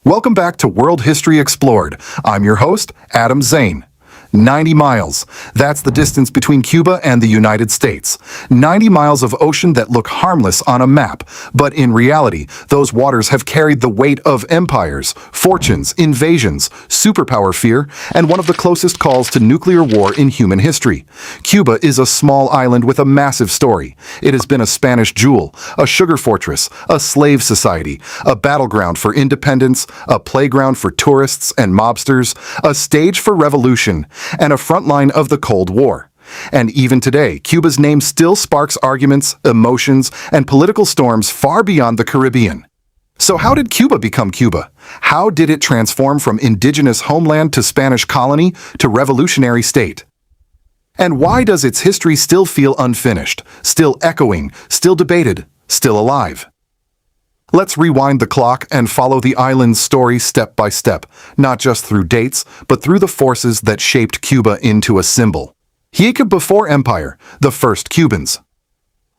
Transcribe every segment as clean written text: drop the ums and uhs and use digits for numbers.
Welcome back to World History Explored. I'm your host, Adam Zane. 90 miles. That's the distance between Cuba and the United States. 90 miles of ocean that look harmless on a map, but in reality, those waters have carried the weight of empires, fortunes, invasions, superpower fear, and one of the closest calls to nuclear war in human history. Cuba is a small island with a massive story. It has been a Spanish jewel, a sugar fortress, a slave society, a battleground for independence, a playground for tourists and mobsters, a stage for revolution, and a front line of the Cold War. And even today, Cuba's name still sparks arguments, emotions, and political storms far beyond the Caribbean. So how did Cuba become Cuba? How did it transform from indigenous homeland to Spanish colony to revolutionary state? And why does its history still feel unfinished, still echoing, still debated, still alive? Let's rewind the clock and follow the island's story step by step, not just through dates, but through the forces that shaped Cuba into a symbol. Hica before empire, the first Cubans.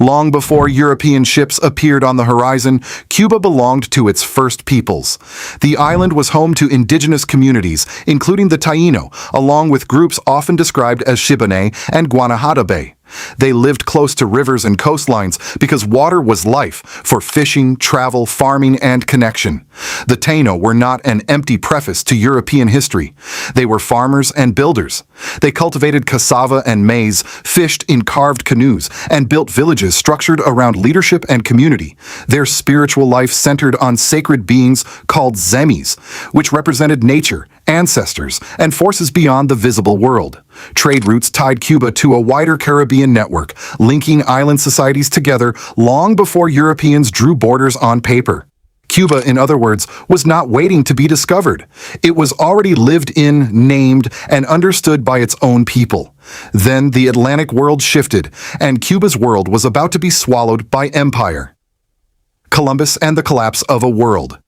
Long before European ships appeared on the horizon, Cuba belonged to its first peoples. The island was home to indigenous communities, including the Taíno, along with groups often described as Shibane and Guanahatabe. They lived close to rivers and coastlines because water was life for fishing, travel, farming, and connection. The Taíno were not an empty preface to European history. They were farmers and builders. They cultivated cassava and maize, fished in carved canoes, and built villages structured around leadership and community. Their spiritual life centered on sacred beings called zemis, which represented nature, ancestors, and forces beyond the visible world. Trade routes tied Cuba to a wider Caribbean network, linking island societies together long before Europeans drew borders on paper. Cuba, in other words, was not waiting to be discovered. It was already lived in, named, and understood by its own people. Then the Atlantic world shifted, and Cuba's world was about to be swallowed by empire. Columbus and the collapse of a world.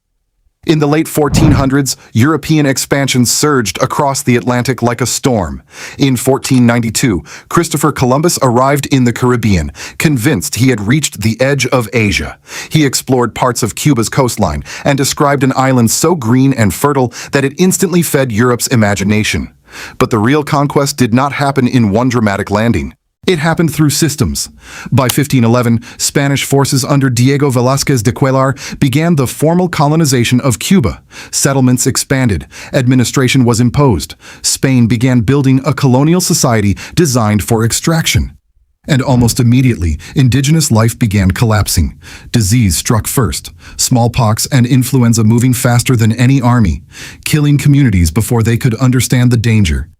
In the late 1400s, European expansion surged across the Atlantic like a storm. In 1492, Christopher Columbus arrived in the Caribbean, convinced he had reached the edge of Asia. He explored parts of Cuba's coastline and described an island so green and fertile that it instantly fed Europe's imagination. But the real conquest did not happen in one dramatic landing. It happened through systems. By 1511, Spanish forces under Diego Velázquez de Cuellar began the formal colonization of Cuba. Settlements expanded, administration was imposed. Spain began building a colonial society designed for extraction. And almost immediately, indigenous life began collapsing. Disease struck first, smallpox and influenza moving faster than any army, killing communities before they could understand the danger.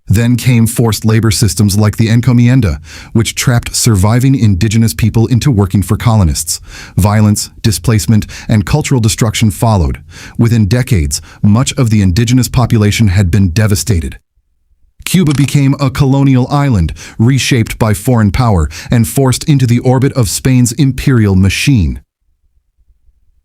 Then came forced labor systems like the encomienda, which trapped surviving indigenous people into working for colonists. Violence, displacement, and cultural destruction followed. Within decades, much of the indigenous population had been devastated. Cuba became a colonial island, reshaped by foreign power and forced into the orbit of Spain's imperial machine.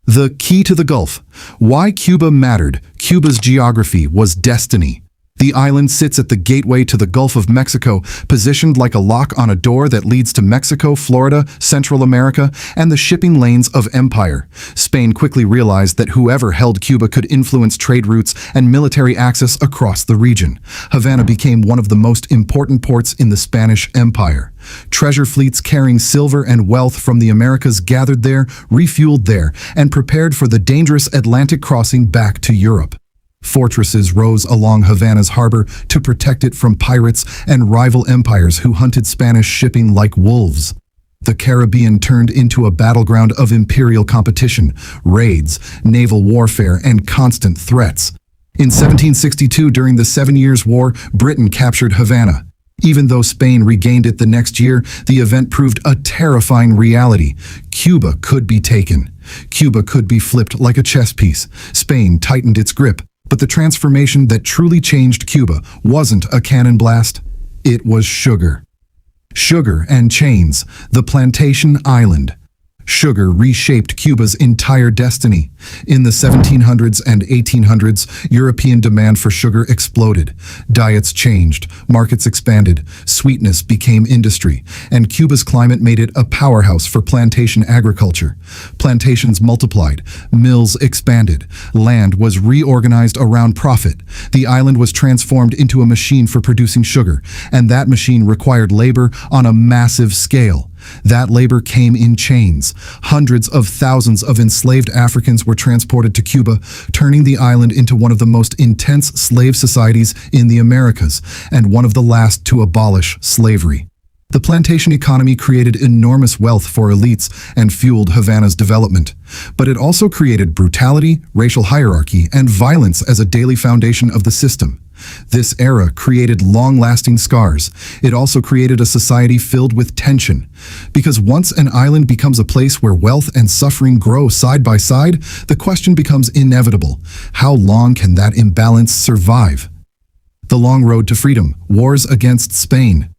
The key to the Gulf. Why Cuba mattered. Cuba's geography was destiny. The island sits at the gateway to the Gulf of Mexico, positioned like a lock on a door that leads to Mexico, Florida, Central America, and the shipping lanes of empire. Spain quickly realized that whoever held Cuba could influence trade routes and military access across the region. Havana became one of the most important ports in the Spanish Empire. Treasure fleets carrying silver and wealth from the Americas gathered there, refueled there, and prepared for the dangerous Atlantic crossing back to Europe. Fortresses rose along Havana's harbor to protect it from pirates and rival empires who hunted Spanish shipping like wolves. The Caribbean turned into a battleground of imperial competition, raids, naval warfare, and constant threats. In 1762, during the 7 Years' War, Britain captured Havana. Even though Spain regained it the next year, the event proved a terrifying reality. Cuba could be taken. Cuba could be flipped like a chess piece. Spain tightened its grip. But the transformation that truly changed Cuba wasn't a cannon blast. It was sugar. Sugar and chains, the plantation island. Sugar reshaped Cuba's entire destiny. In the 1700s and 1800s, European demand for sugar exploded. Diets changed, markets expanded, sweetness became industry, and Cuba's climate made it a powerhouse for plantation agriculture. Plantations multiplied, mills expanded, land was reorganized around profit. The island was transformed into a machine for producing sugar, and that machine required labor on a massive scale. That labor came in chains. Hundreds of thousands of enslaved Africans were transported to Cuba, turning the island into one of the most intense slave societies in the Americas, and one of the last to abolish slavery. The plantation economy created enormous wealth for elites and fueled Havana's development. But it also created brutality, racial hierarchy, and violence as a daily foundation of the system. This era created long-lasting scars. It also created a society filled with tension. Because once an island becomes a place where wealth and suffering grow side by side, the question becomes inevitable. How long can that imbalance survive? The long road to freedom, wars against Spain.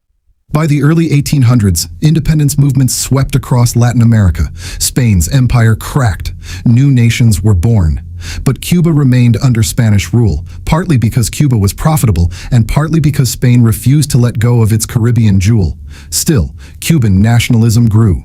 By the early 1800s, independence movements swept across Latin America. Spain's empire cracked. New nations were born. But Cuba remained under Spanish rule, partly because Cuba was profitable and partly because Spain refused to let go of its Caribbean jewel. Still, Cuban nationalism grew.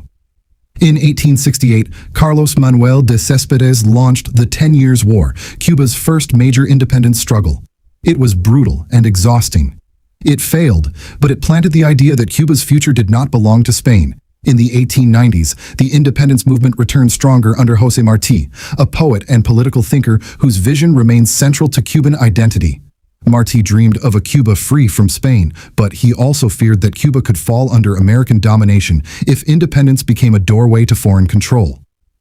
In 1868, Carlos Manuel de Céspedes launched the 10 Years' War, Cuba's first major independence struggle. It was brutal and exhausting. It failed, but it planted the idea that Cuba's future did not belong to Spain. In the 1890s, the independence movement returned stronger under José Martí, a poet and political thinker whose vision remains central to Cuban identity. Martí dreamed of a Cuba free from Spain, but he also feared that Cuba could fall under American domination if independence became a doorway to foreign control.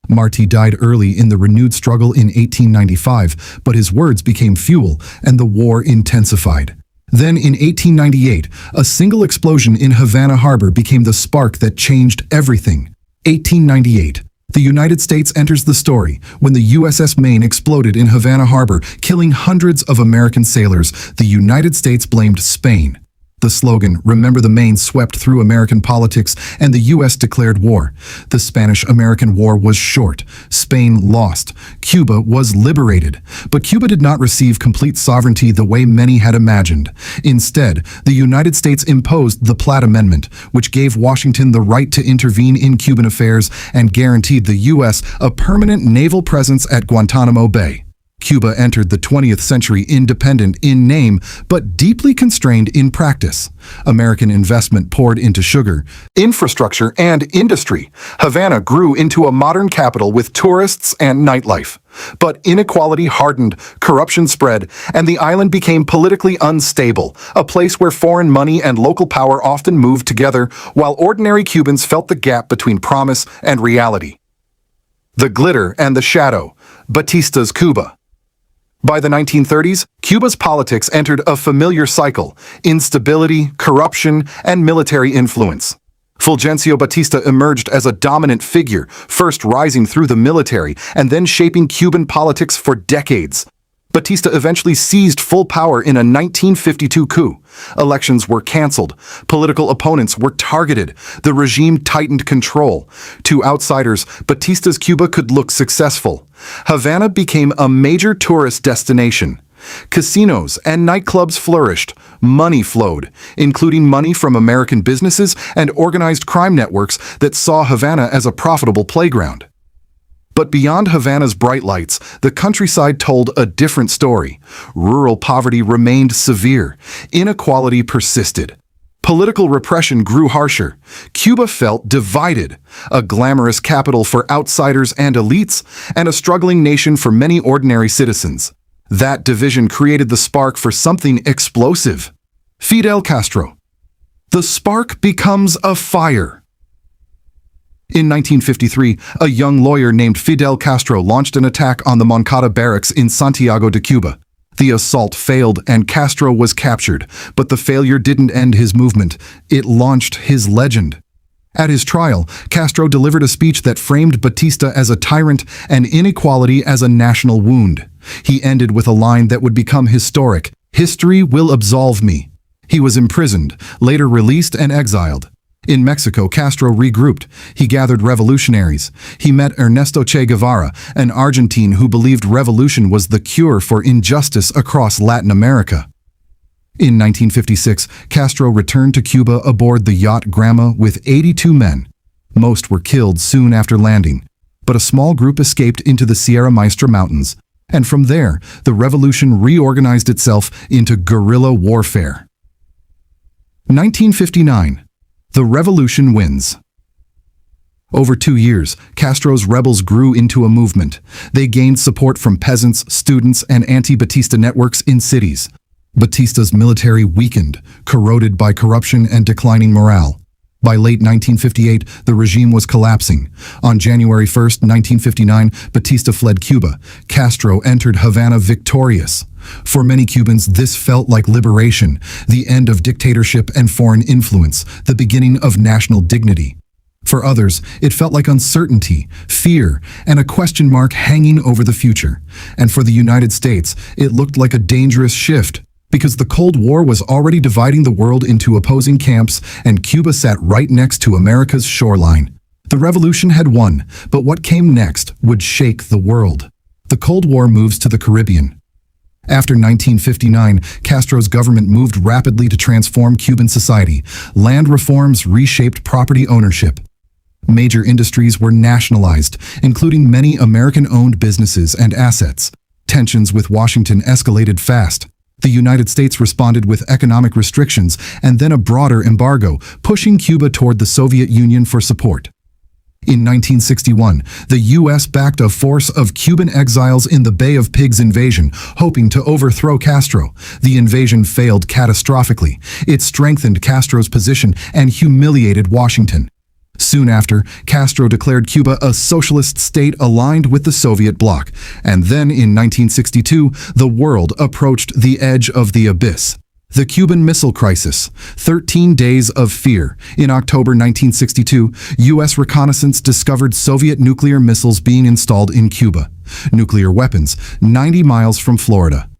Martí died early in the renewed struggle in 1895, but his words became fuel, and the war intensified. Then in 1898, a single explosion in Havana Harbor became the spark that changed everything. 1898. The United States enters the story when the USS Maine exploded in Havana Harbor, killing hundreds of American sailors. The United States blamed Spain. The slogan, "Remember the Maine," swept through American politics, and the U.S. declared war. The Spanish-American War was short. Spain lost. Cuba was liberated. But Cuba did not receive complete sovereignty the way many had imagined. Instead, the United States imposed the Platt Amendment, which gave Washington the right to intervene in Cuban affairs and guaranteed the U.S. a permanent naval presence at Guantanamo Bay. Cuba entered the 20th century independent in name, but deeply constrained in practice. American investment poured into sugar, infrastructure, and industry. Havana grew into a modern capital with tourists and nightlife. But inequality hardened, corruption spread, and the island became politically unstable, a place where foreign money and local power often moved together, while ordinary Cubans felt the gap between promise and reality. The glitter and the shadow, Batista's Cuba. By the 1930s, Cuba's politics entered a familiar cycle: instability, corruption, and military influence. Fulgencio Batista emerged as a dominant figure, first rising through the military and then shaping Cuban politics for decades. Batista eventually seized full power in a 1952 coup. Elections were canceled. Political opponents were targeted. The regime tightened control. To outsiders, Batista's Cuba could look successful. Havana became a major tourist destination. Casinos and nightclubs flourished. Money flowed, including money from American businesses and organized crime networks that saw Havana as a profitable playground. But beyond Havana's bright lights, the countryside told a different story. Rural poverty remained severe. Inequality persisted. Political repression grew harsher. Cuba felt divided, a glamorous capital for outsiders and elites, and a struggling nation for many ordinary citizens. That division created the spark for something explosive. Fidel Castro. The spark becomes a fire. In 1953, a young lawyer named Fidel Castro launched an attack on the Moncada barracks in Santiago de Cuba. The assault failed and Castro was captured, but the failure didn't end his movement. It launched his legend. At his trial, Castro delivered a speech that framed Batista as a tyrant and inequality as a national wound. He ended with a line that would become historic: "History will absolve me." He was imprisoned, later released and exiled. In Mexico, Castro regrouped. He gathered revolutionaries. He met Ernesto Che Guevara, an Argentine who believed revolution was the cure for injustice across Latin America. In 1956, Castro returned to Cuba aboard the yacht Granma with 82 men. Most were killed soon after landing, but a small group escaped into the Sierra Maestra Mountains, and from there, the revolution reorganized itself into guerrilla warfare. 1959. The revolution wins. Over 2 years, Castro's rebels grew into a movement. They gained support from peasants, students, and anti-Batista networks in cities. Batista's military weakened, corroded by corruption and declining morale. By late 1958, the regime was collapsing. On January 1, 1959, Batista fled Cuba. Castro entered Havana victorious. For many Cubans, this felt like liberation, the end of dictatorship and foreign influence, the beginning of national dignity. For others, it felt like uncertainty, fear, and a question mark hanging over the future. And for the United States, it looked like a dangerous shift, because the Cold War was already dividing the world into opposing camps, and Cuba sat right next to America's shoreline. The revolution had won, but what came next would shake the world. The Cold War moves to the Caribbean. After 1959, Castro's government moved rapidly to transform Cuban society. Land reforms reshaped property ownership. Major industries were nationalized, including many American-owned businesses and assets. Tensions with Washington escalated fast. The United States responded with economic restrictions and then a broader embargo, pushing Cuba toward the Soviet Union for support. In 1961, the U.S. backed a force of Cuban exiles in the Bay of Pigs invasion, hoping to overthrow Castro. The invasion failed catastrophically. It strengthened Castro's position and humiliated Washington. Soon after, Castro declared Cuba a socialist state aligned with the Soviet bloc. And then in 1962, the world approached the edge of the abyss. The Cuban Missile Crisis, 13 days of fear. In October 1962, U.S. reconnaissance discovered Soviet nuclear missiles being installed in Cuba. Nuclear weapons, 90 miles from Florida.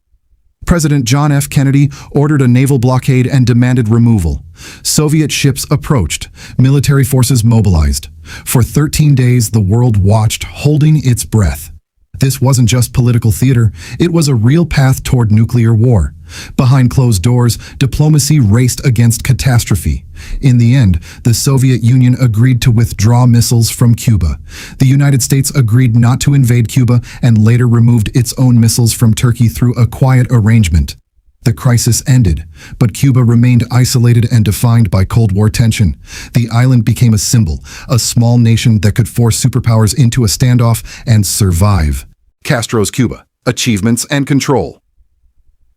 President John F. Kennedy ordered a naval blockade and demanded removal. Soviet ships approached, military forces mobilized. For 13 days, the world watched, holding its breath. This wasn't just political theater, it was a real path toward nuclear war. Behind closed doors, diplomacy raced against catastrophe. In the end, the Soviet Union agreed to withdraw missiles from Cuba. The United States agreed not to invade Cuba and later removed its own missiles from Turkey through a quiet arrangement. The crisis ended, but Cuba remained isolated and defined by Cold War tension. The island became a symbol, a small nation that could force superpowers into a standoff and survive. Castro's Cuba: Achievements and Control.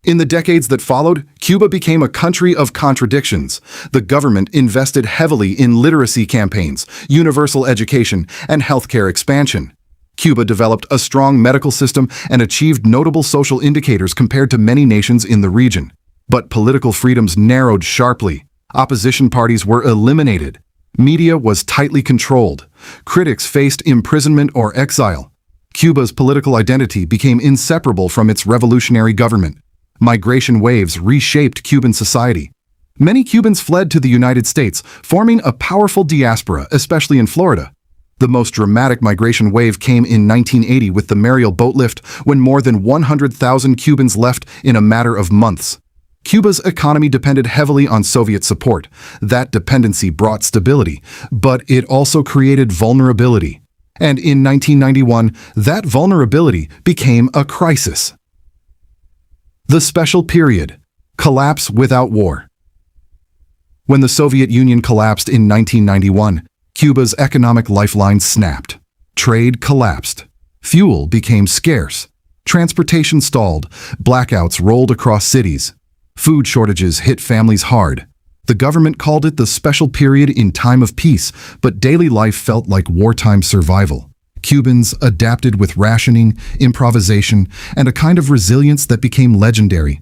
In the decades that followed, Cuba became a country of contradictions. The government invested heavily in literacy campaigns, universal education, and healthcare expansion. Cuba developed a strong medical system and achieved notable social indicators compared to many nations in the region. But political freedoms narrowed sharply. Opposition parties were eliminated. Media was tightly controlled. Critics faced imprisonment or exile. Cuba's political identity became inseparable from its revolutionary government. Migration waves reshaped Cuban society. Many Cubans fled to the United States, forming a powerful diaspora, especially in Florida. The most dramatic migration wave came in 1980 with the Mariel boat lift, when more than 100,000 Cubans left in a matter of months. Cuba's economy depended heavily on Soviet support. That dependency brought stability, but it also created vulnerability. And in 1991, that vulnerability became a crisis. The Special Period: Collapse without war. When the Soviet Union collapsed in 1991, Cuba's economic lifeline snapped. Trade collapsed. Fuel became scarce. Transportation stalled. Blackouts rolled across cities. Food shortages hit families hard. The government called it the special period in time of peace, but daily life felt like wartime survival. Cubans adapted with rationing, improvisation, and a kind of resilience that became legendary.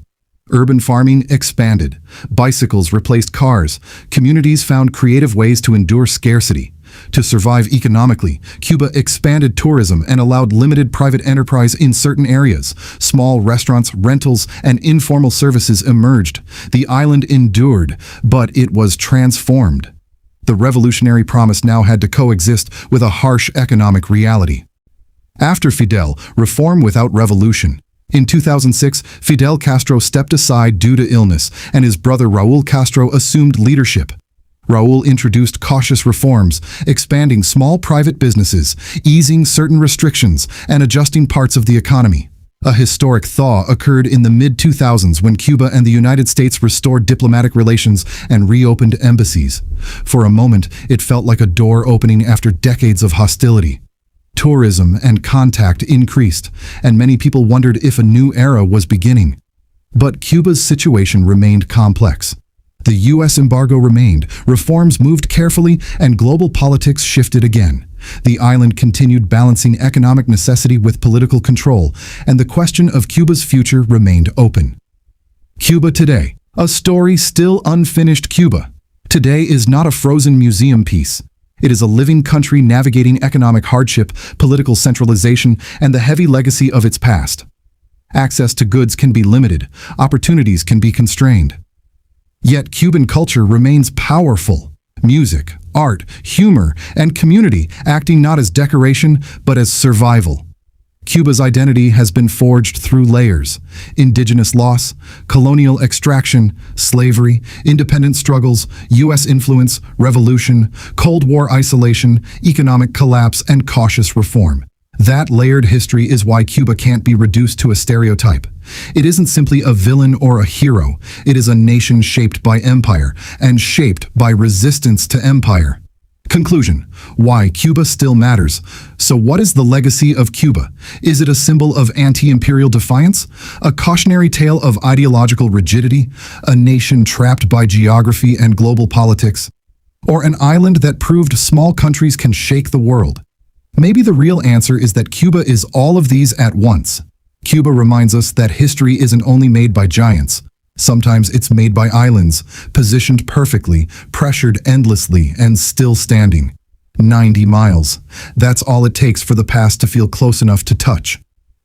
Urban farming expanded. Bicycles replaced cars. Communities found creative ways to endure scarcity. To survive economically, Cuba expanded tourism and allowed limited private enterprise in certain areas. Small restaurants, rentals, and informal services emerged. The island endured, but it was transformed. The revolutionary promise now had to coexist with a harsh economic reality. After Fidel, reform without revolution. In 2006, Fidel Castro stepped aside due to illness, and his brother Raúl Castro assumed leadership. Raúl introduced cautious reforms, expanding small private businesses, easing certain restrictions, and adjusting parts of the economy. A historic thaw occurred in the mid-2000s when Cuba and the United States restored diplomatic relations and reopened embassies. For a moment, it felt like a door opening after decades of hostility. Tourism and contact increased, and many people wondered if a new era was beginning. But Cuba's situation remained complex. The U.S. embargo remained, reforms moved carefully, and global politics shifted again. The island continued balancing economic necessity with political control, and the question of Cuba's future remained open. Cuba today. A story still unfinished. Cuba today is not a frozen museum piece. It is a living country navigating economic hardship, political centralization, and the heavy legacy of its past. Access to goods can be limited, opportunities can be constrained. Yet Cuban culture remains powerful. Music, art, humor, and community acting not as decoration, but as survival. Cuba's identity has been forged through layers: indigenous loss, colonial extraction, slavery, independence struggles, U.S. influence, revolution, Cold War isolation, economic collapse, and cautious reform. That layered history is why Cuba can't be reduced to a stereotype. It isn't simply a villain or a hero. It is a nation shaped by empire and shaped by resistance to empire. Conclusion: why Cuba still matters. So what is the legacy of Cuba? Is it a symbol of anti-imperial defiance? A cautionary tale of ideological rigidity? A nation trapped by geography and global politics? Or an island that proved small countries can shake the world? Maybe the real answer is that Cuba is all of these at once. Cuba reminds us that history isn't only made by giants. Sometimes it's made by islands, positioned perfectly, pressured endlessly, and still standing. 90 miles. That's all it takes for the past to feel close enough to touch.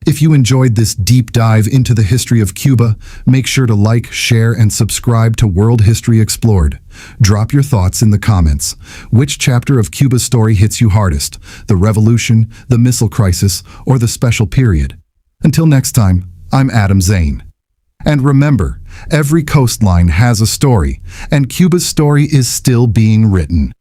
If you enjoyed this deep dive into the history of Cuba, make sure to like, share, and subscribe to World History Explored. Drop your thoughts in the comments. Which chapter of Cuba's story hits you hardest? The Revolution, the Missile Crisis, or the Special Period? Until next time, I'm Adam Zane. And remember, every coastline has a story, and Cuba's story is still being written.